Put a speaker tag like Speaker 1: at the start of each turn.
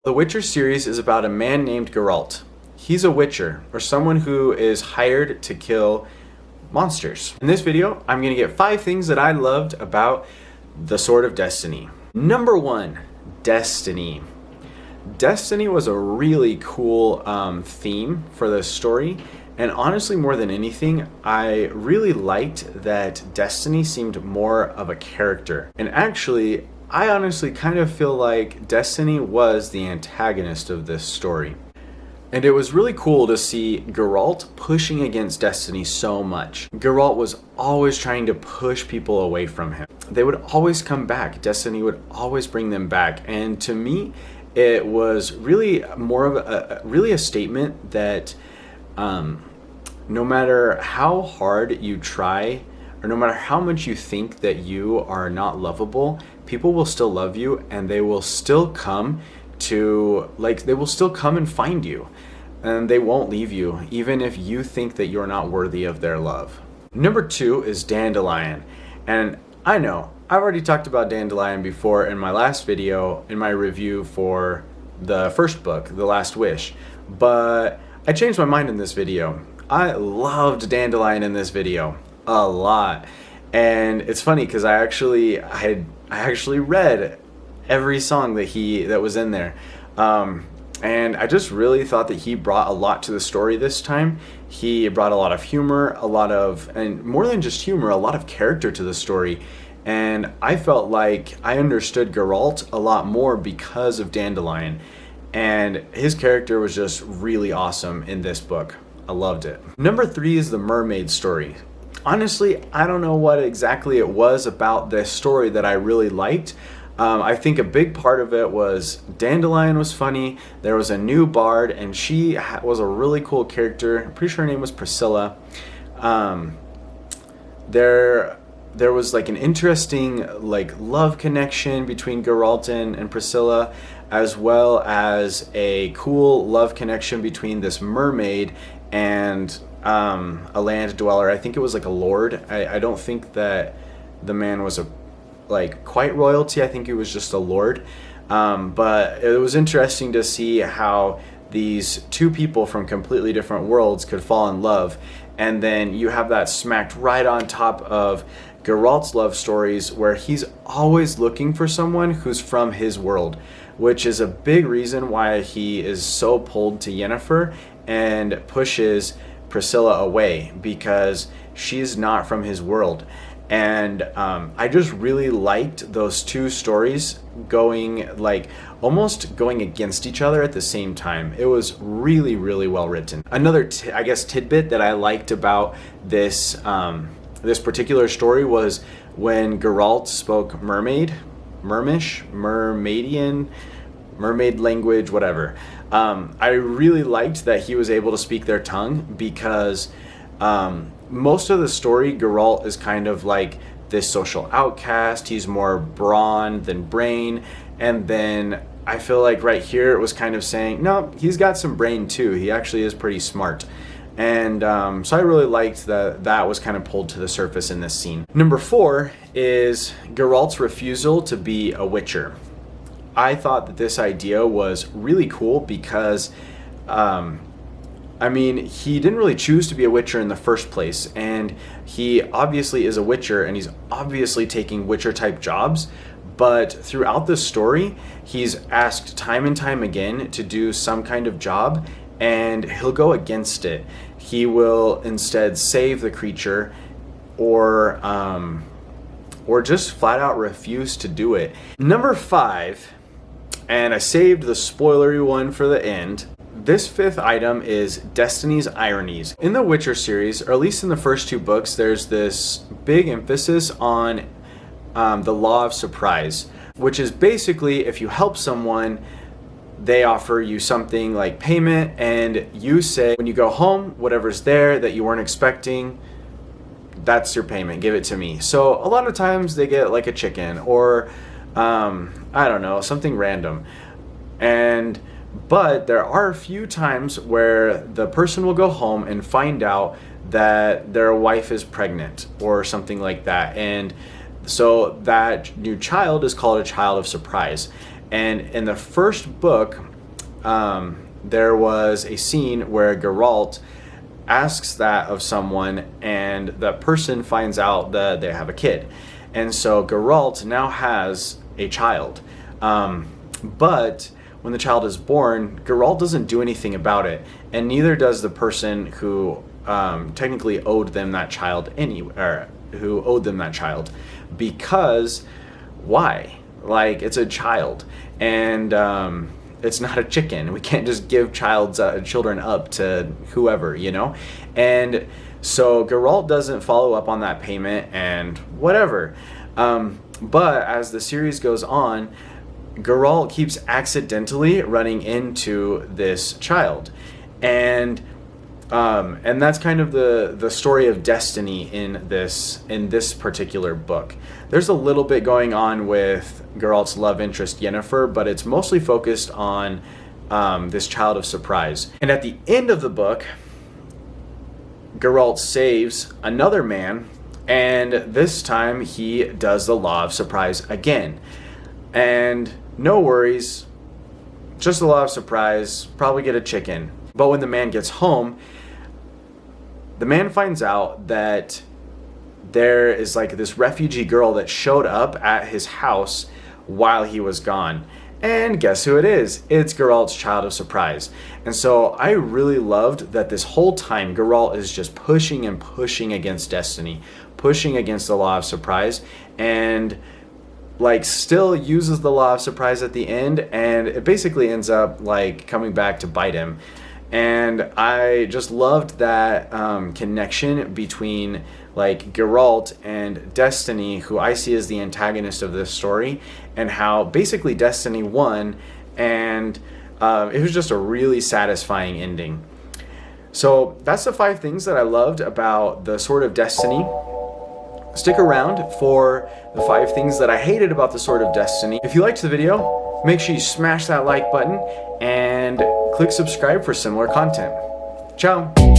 Speaker 1: The Witcher series is about a man named Geralt. He's a witcher, or someone who is hired to kill monsters. In this video, I'm going to get 5 things that I loved about the Sword of Destiny. Number 1, Destiny. Destiny was a really cool theme for this story, and honestly, more than anything, I really liked that Destiny seemed more of a character. And actually, I honestly kind of feel like Destiny was the antagonist of this story. And it was really cool to see Geralt pushing against Destiny so much. Geralt was always trying to push people away from him. They would always come back. Destiny would always bring them back. And to me, it was really more of a statement that no matter how hard you try, or no matter how much you think that you are not lovable, people will still love you, and they will still come and find you, and they won't leave you, even if you think that you're not worthy of their love. Number 2 is Dandelion. And I know, I've already talked about Dandelion before in my last video, in my review for the first book, The Last Wish, but I changed my mind in this video. I loved Dandelion in this video a lot, and it's funny because I actually read every song that was in there, and I just really thought that he brought a lot to the story this time. He brought a lot of humor, and more than just humor, a lot of character to the story, and I felt like I understood Geralt a lot more because of Dandelion, and his character was just really awesome in this book. I loved it. Number 3 is the Mermaid story. Honestly, I don't know what exactly it was about this story that I really liked. I think a big part of it was Dandelion was funny, there was a new bard, and she was a really cool character. I'm pretty sure her name was Priscilla. There was like an interesting love connection between Geralt and Priscilla, as well as a cool love connection between this mermaid and a land dweller. I think it was like a lord. I don't think that the man was quite royalty. I think he was just a lord. But it was interesting to see how these two people from completely different worlds could fall in love, and then you have that smacked right on top of Geralt's love stories, where he's always looking for someone who's from his world, which is a big reason why he is so pulled to Yennefer and pushes Priscilla away, because she's not from his world. And I just really liked those two stories going almost going against each other at the same time. It was really, really well written. Another tidbit that I liked about this this particular story was when Geralt spoke Mermaid, Mermaidian, mermaid language, whatever. I really liked that he was able to speak their tongue, because most of the story, Geralt is kind of like this social outcast. He's more brawn than brain. And then I feel like right here it was kind of saying, no, he's got some brain too. He actually is pretty smart. And so I really liked that was kind of pulled to the surface in this scene. Number 4 is Geralt's refusal to be a witcher. I thought that this idea was really cool because he didn't really choose to be a witcher in the first place, and he obviously is a witcher, and he's obviously taking witcher type jobs, but throughout the story he's asked time and time again to do some kind of job, and he'll go against it. He will instead save the creature, or just flat out refuse to do it. Number 5, and I saved the spoilery one for the end. This 5th item is Destiny's Ironies. In the Witcher series, or at least in the first 2 books, there's this big emphasis on the law of surprise, which is basically if you help someone, they offer you something like payment, and you say when you go home, whatever's there that you weren't expecting, that's your payment, give it to me. So a lot of times they get like a chicken, or I don't know, something random. But there are a few times where the person will go home and find out that their wife is pregnant or something like that. And so that new child is called a child of surprise. And in the first book, there was a scene where Geralt asks that of someone, and that person finds out that they have a kid. And so Geralt now has a child. But when the child is born, Geralt doesn't do anything about it, and neither does the person who technically owed them that child because why? Like, it's a child, and it's not a chicken. We can't just give children up to whoever, you know? And so Geralt doesn't follow up on that payment and whatever. But as the series goes on, Geralt keeps accidentally running into this child. And that's kind of the story of destiny in this particular book. There's a little bit going on with Geralt's love interest Yennefer, but it's mostly focused on this child of surprise. And at the end of the book, Geralt saves another man, and this time he does the law of surprise again. And no worries, just the law of surprise, probably get a chicken. But when the man gets home, the man finds out that there is like this refugee girl that showed up at his house while he was gone. And guess who it is? It's Geralt's child of surprise. And so I really loved that this whole time Geralt is just pushing and pushing against destiny, pushing against the law of surprise, and like still uses the law of surprise at the end, and it basically ends up like coming back to bite him. And I just loved that connection between like Geralt and Destiny, who I see as the antagonist of this story, and how basically Destiny won, and it was just a really satisfying ending. So that's the 5 things that I loved about the Sword of Destiny. Stick around for the 5 things that I hated about the Sword of Destiny. If you liked the video, make sure you smash that like button and click subscribe for similar content. Ciao!